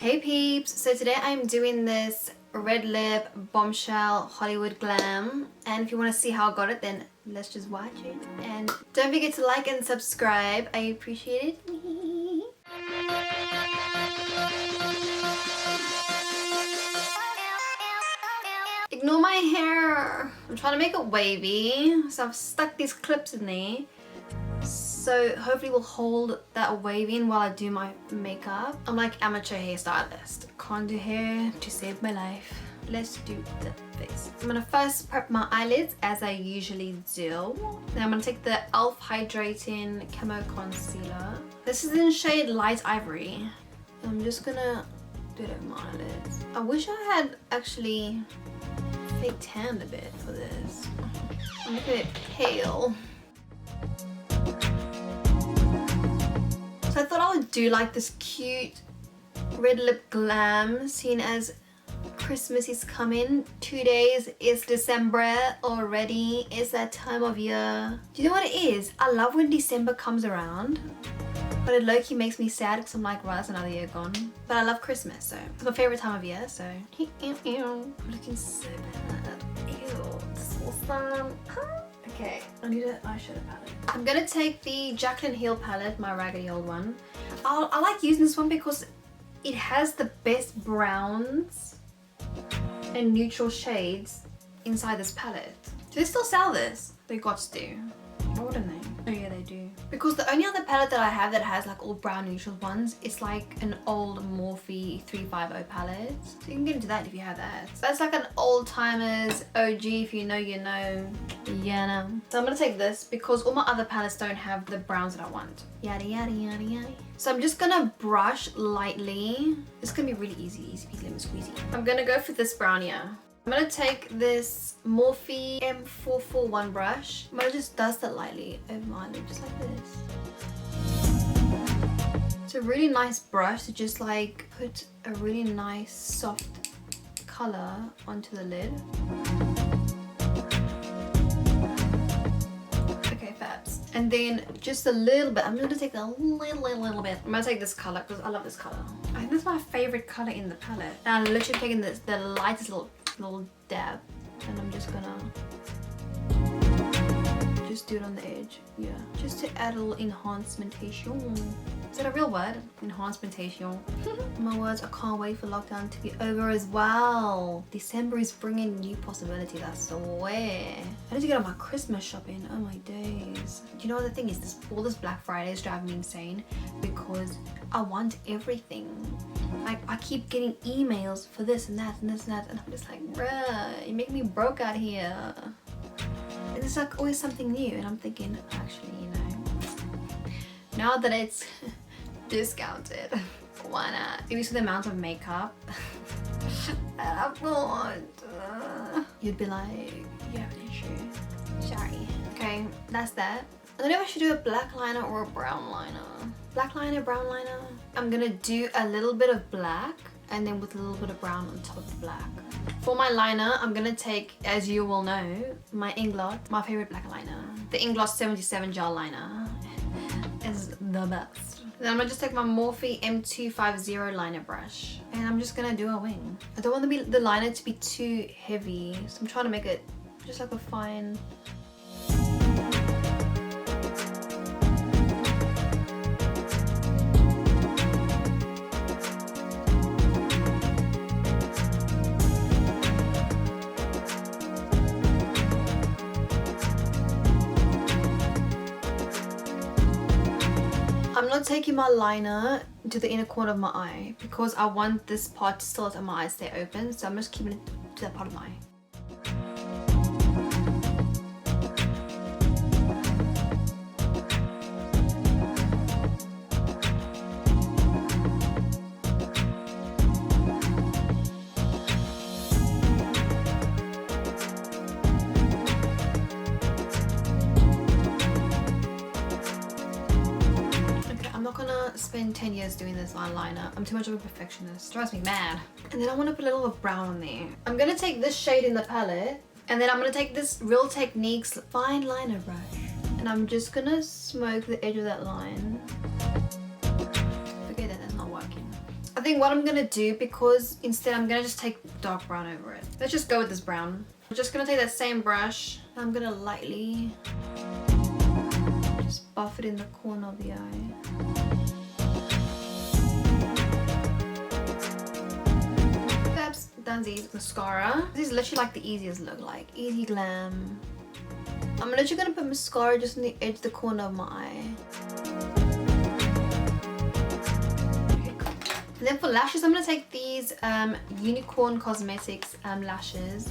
Hey peeps, so today I'm doing this red lip bombshell Hollywood glam, and if you want to see how I got it, then let's just watch it. And don't forget to like and subscribe, I appreciate it. Ignore my hair, I'm trying to make it wavy, so I've stuck these clips in there. So hopefully we'll hold that wave in while I do my makeup. I'm like amateur hairstylist. Can't do hair to save my life. Let's do the face. I'm gonna first prep my eyelids as I usually do. Then I'm gonna take the e.l.f. Hydrating Camo Concealer. This is in shade Light Ivory. I'm just gonna do it on my eyelids. I wish I had actually fake tanned a bit for this. I'm making it pale. So I thought I would do like this cute red lip glam, seeing as Christmas is coming. 2 days is December already. It's that time of year. Do you know what it is? I love when December comes around, but it low-key makes me sad because I'm like, well, that's another year gone. But I love Christmas, so it's my favorite time of year, so. I'm looking so bad. Ew, this is awesome. Okay, I need an eyeshadow palette. I'm gonna take the Jaclyn Hill palette, my raggedy old one. I like using this one because it has the best browns and neutral shades inside this palette. Do they still sell this? They got to. Why wouldn't they? Oh yeah, they do. Because the only other palette that I have that has like all brown neutral ones, it's like an old Morphe 350 palette. So you can get into that if you have that. So that's like an old timers OG, if you know, you know. Yeah, no. So I'm gonna take this because all my other palettes don't have the browns that I want. Yada yada yada yada. So I'm just gonna brush lightly. It's gonna be really easy, easy peasy lemon squeezy. I'm gonna go for this brown here. I'm gonna take this Morphe M441 brush. I'm gonna just dust it lightly over my lid, just like this. It's a really nice brush to just like put a really nice soft color onto the lid. Okay, fabs. And then just a little bit, I'm gonna take a little bit. I'm gonna take this color because I love this color. I think this is my favorite color in the palette. And I'm literally taking this, the lightest little dab, and I'm just gonna just do it on the edge, yeah, just to add a little enhancementation. Is that a real word? Enhancementation. My words, I can't wait for lockdown to be over as well. December is bringing new possibilities, I swear. I need to get on my Christmas shopping. Oh my days. Do you know what the thing is? All this Black Friday is driving me insane because I want everything. Like, I keep getting emails for this and that and this and that, and I'm just like, bruh, you make me broke out here. And it's like always something new, and I'm thinking, actually, you know, now that it's discounted, why not? Maybe for the amount of makeup that I want, you'd be like, you have an issue. Sorry. Okay, that's that. I don't know if I should do a black liner or a brown liner. Black liner, brown liner. I'm gonna do a little bit of black and then with a little bit of brown on top of the black. For my liner, I'm gonna take, as you will know, my Inglot, my favorite black liner. The Inglot 77 gel liner is the best. Then I'm gonna just take my Morphe M250 liner brush and I'm just gonna do a wing. I don't want the liner to be too heavy, so I'm trying to make it just like a fine. I'm not taking my liner to the inner corner of my eye because I want this part still of my eye to stay open, so I'm just keeping it to that part of my eye. Spend 10 years doing this eyeliner. I'm too much of a perfectionist. It drives me mad. And then I want to put a little bit of brown on there. I'm gonna take this shade in the palette, and then I'm gonna take this Real Techniques fine liner brush, and I'm just gonna smoke the edge of that line. Okay, then that's not working. I think think what I'm gonna do, because instead I'm gonna just take dark brown over it. Let's just go with this brown. I'm just gonna take that same brush. I'm gonna lightly just buff it in the corner of the eye. Fabs Danzi's mascara. This is literally like the easiest look, like easy glam. I'm literally gonna put mascara just on the edge of the corner of my eye. Okay, cool. And then for lashes, I'm gonna take these Unicorn Cosmetics lashes.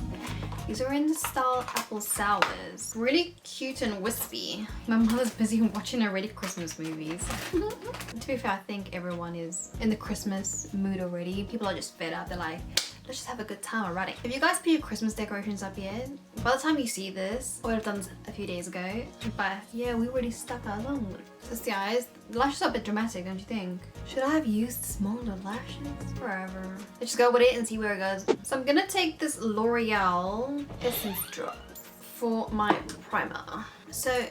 These are in the style Apple Sours. Really cute and wispy. My mother's busy watching already Christmas movies. To be fair, I think everyone is in the Christmas mood already. People are just fed up. They're like, let's just have a good time already. Have you guys put your Christmas decorations up yet? By the time you see this, I would have done this a few days ago. But yeah, we already stuck our own. So the eyes, the lashes are a bit dramatic, don't you think? Should I have used smaller lashes? Wherever. Let's just go with it and see where it goes. So I'm gonna take this L'Oreal Essence Drop for my primer. So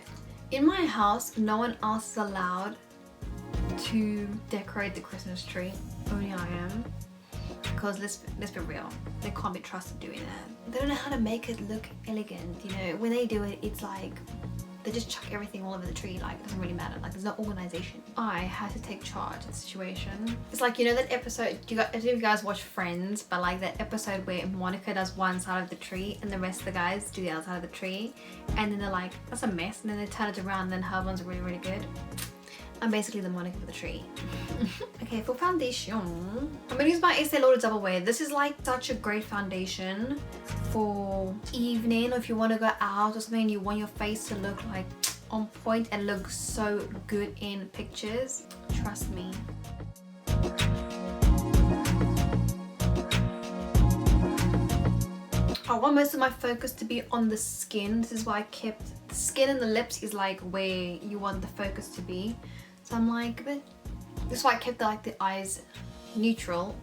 in my house, no one else is allowed to decorate the Christmas tree. Only I am. Because let's be real, they can't be trusted doing that. They don't know how to make it look elegant, you know. When they do it, it's like they just chuck everything all over the tree. Like, it doesn't really matter. Like, there's no organization. I had to take charge of the situation. It's like, you know that episode, I don't know if you guys watch Friends, but like that episode where Monica does one side of the tree and the rest of the guys do the other side of the tree, and then they're like, that's a mess, and then they turn it around and then her one's really, really good. I'm basically the Monica for the tree. Okay, for foundation, I'm gonna use my Estee Lauder Double Wear. This is like such a great foundation for evening, or if you want to go out or something and you want your face to look like on point and look so good in pictures. Trust me. I want most of my focus to be on the skin. This is why I kept the skin, and the lips is like where you want the focus to be. So I'm like, but this is why I kept the eyes neutral.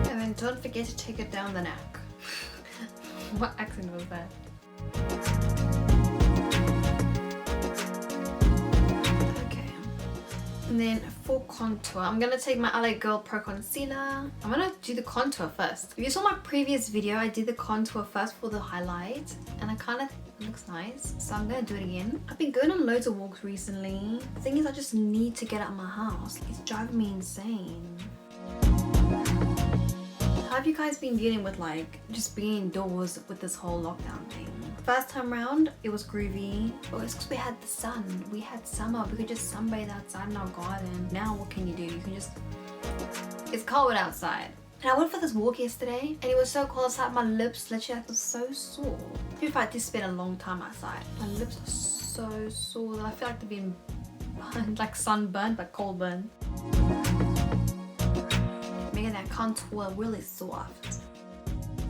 And then don't forget to take it down the neck. What accent was that? And then for contour, I'm gonna take my LA Girl Pro Concealer. I'm gonna do the contour first. If you saw my previous video, I did the contour first for the highlight, and it kind of looks nice. So I'm gonna do it again. I've been going on loads of walks recently. The thing is, I just need to get out of my house. It's driving me insane. How have you guys been dealing with like just being indoors with this whole lockdown thing? First time round, it was groovy. Oh, it's because we had the sun. We had summer. We could just sunbathe outside in our garden. Now what can you do? You can just... It's cold outside. And I went for this walk yesterday, and it was so cold outside. My lips literally were so sore. If I did spend a long time outside, my lips are so sore that I feel like they've been burned, like sunburned, but cold burn. Making that contour really soft.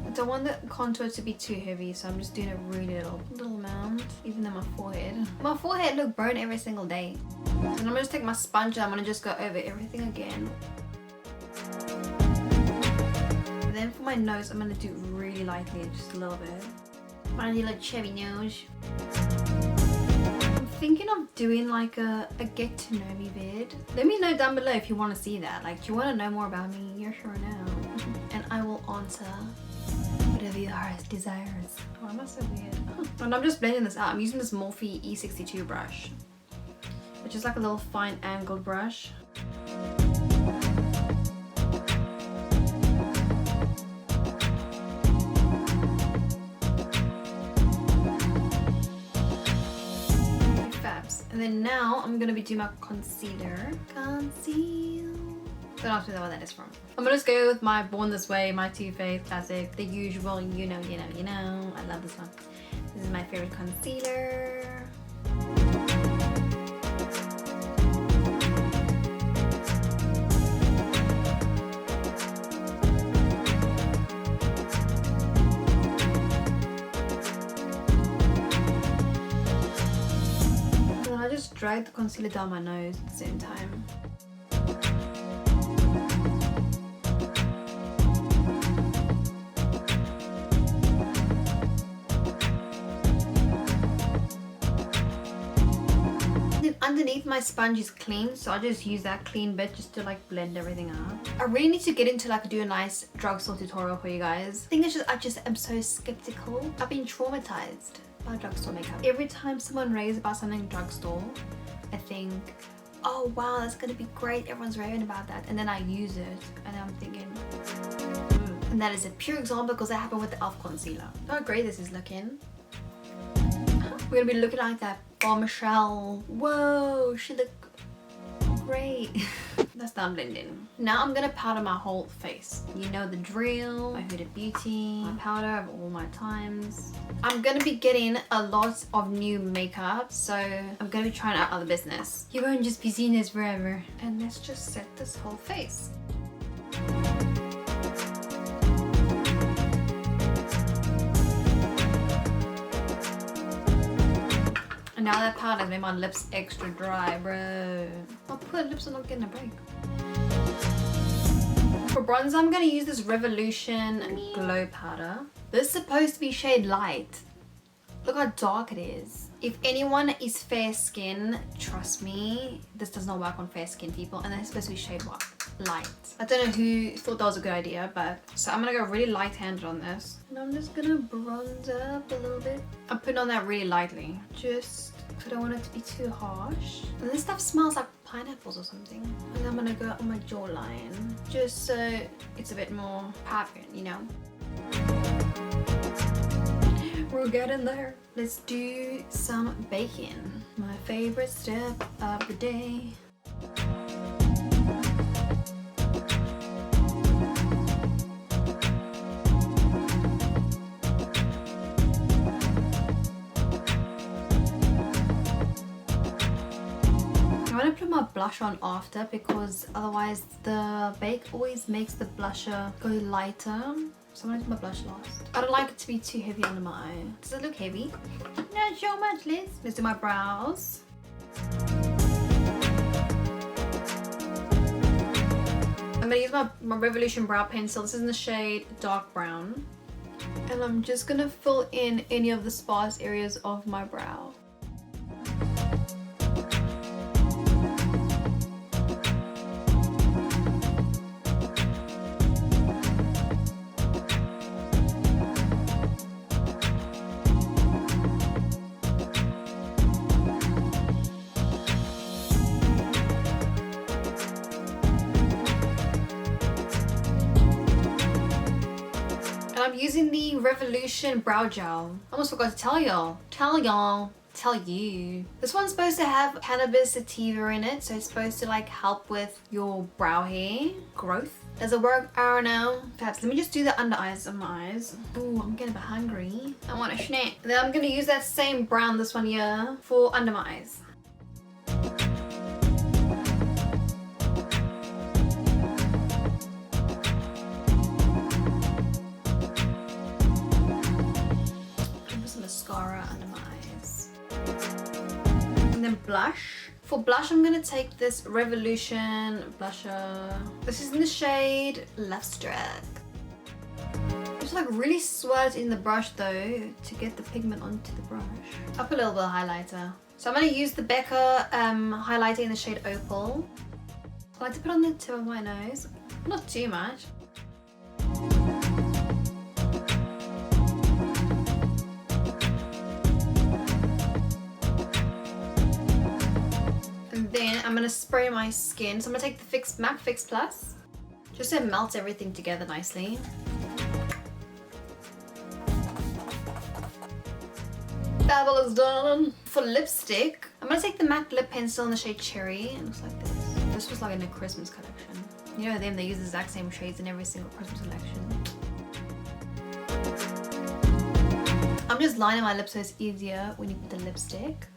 I don't want the contour to be too heavy, so I'm just doing a really little amount, even on my forehead. My forehead look burnt every single day. And I'm gonna just take my sponge and I'm gonna just go over everything again. And then for my nose, I'm gonna do really lightly, just a little bit. My little chubby nose. I'm thinking of doing like a get to know me vid. Let me know down below if you want to see that. Like, do you want to know more about me? You're sure now. And I will answer whatever your heart desires. Oh, am I so weird? And I'm just blending this out. I'm using this Morphe E62 brush, which is like a little fine angled brush. Fabs. And then now I'm gonna be doing my concealer. Conceal. Don't ask me where that is from. I'm gonna just go with my Born This Way, my Too Faced classic, the usual, you know. I love this one. This is my favorite concealer. And then I just drag the concealer down my nose at the same time. underneath my sponge is clean, so I just use that clean bit just to like blend everything out. I really need to get into like do a nice drugstore tutorial for you guys. I think it's just I just am so skeptical. I've been traumatized by drugstore makeup. Every time someone raves about something drugstore, I think, oh wow, that's gonna be great, everyone's raving about that, and then I use it and I'm thinking, and that is a pure example because that happened with the e.l.f. concealer. Look how great this is looking. We're gonna be looking like that bombshell. Whoa, she look great. That's done blending. Now I'm gonna powder my whole face. You know the drill. My Huda Beauty, my powder of all my times. I'm gonna be getting a lot of new makeup, so I'm gonna be trying out other business. You won't just be seeing this forever. And let's just set this whole face. And now that powder has made my lips extra dry, bro. My poor lips are not getting a break. For bronzer, I'm going to use this Revolution Glow powder. This is supposed to be shade light. Look how dark it is. If anyone is fair skin, trust me, this does not work on fair skin people, and it's supposed to be shade light. I don't know who thought that was a good idea, but so I'm gonna go really light-handed on this, and I'm just gonna bronze up a little bit. I'm putting on that really lightly, just because I don't want it to be too harsh. And this stuff smells like pineapples or something. And I'm gonna go on my jawline, just so it's a bit more pattern, you know. We're getting there. Let's do some baking. My favorite step of the day. I want to put my blush on after because otherwise the bake always makes the blusher go lighter. So I'm gonna do my blush last. I don't like it to be too heavy under my eye. Does it look heavy? Not so much, Liz. Let's do my brows. I'm gonna use my Revolution brow pencil. This is in the shade dark brown. And I'm just gonna fill in any of the sparse areas of my brow. I'm using the Revolution brow gel. I almost forgot to tell y'all. Tell you. This one's supposed to have cannabis sativa in it, so it's supposed to like help with your brow hair growth. Does it work? I don't know. Perhaps let me just do the under eyes of my eyes. Ooh, I'm getting a bit hungry. I want a snack. Then I'm gonna use that same brown, this one here, for under my eyes. Mascara under my eyes. And then blush. For blush, I'm gonna take this Revolution blusher. This is in the shade Lovestruck. Just like really swirl it in the brush though to get the pigment onto the brush. I'll put a little bit of highlighter. So I'm gonna use the Becca highlighter in the shade Opal. I like to put on the tip of my nose, not too much. Then I'm gonna spray my skin. So I'm gonna take the MAC Fix Plus, just so it melts everything together nicely. Dabble is done. For lipstick, I'm gonna take the MAC lip pencil in the shade Cherry. It looks like this. This was like in a Christmas collection. You know them, they use the exact same shades in every single Christmas collection. I'm just lining my lips so it's easier when you put the lipstick.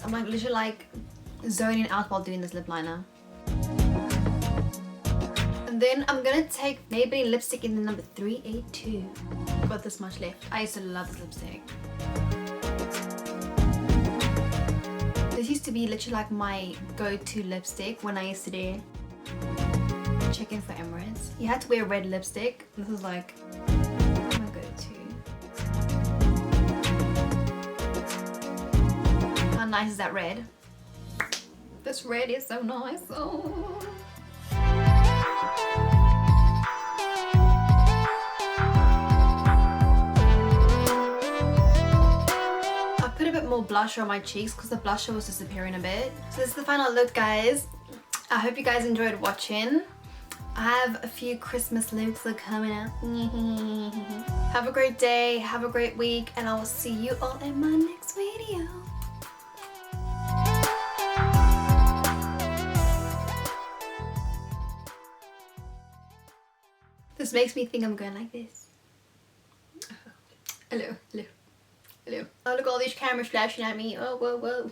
I'm like literally like zoning out while doing this lip liner. And then I'm gonna take Maybelline lipstick in the number 382. Got this much left. I used to love this lipstick. This used to be literally like my go-to lipstick when I used to do check in for Emirates. You had to wear red lipstick. This is like nice is that red? This red is so nice. Oh. I put a bit more blusher on my cheeks because the blusher was disappearing a bit. So this is the final look, guys. I hope you guys enjoyed watching. I have a few Christmas looks that are coming out. Have a great day, have a great week, and I will see you all in my next video. This makes me think I'm going like this. Hello, hello, hello. Oh, look at all these cameras flashing at me. Oh, whoa, whoa.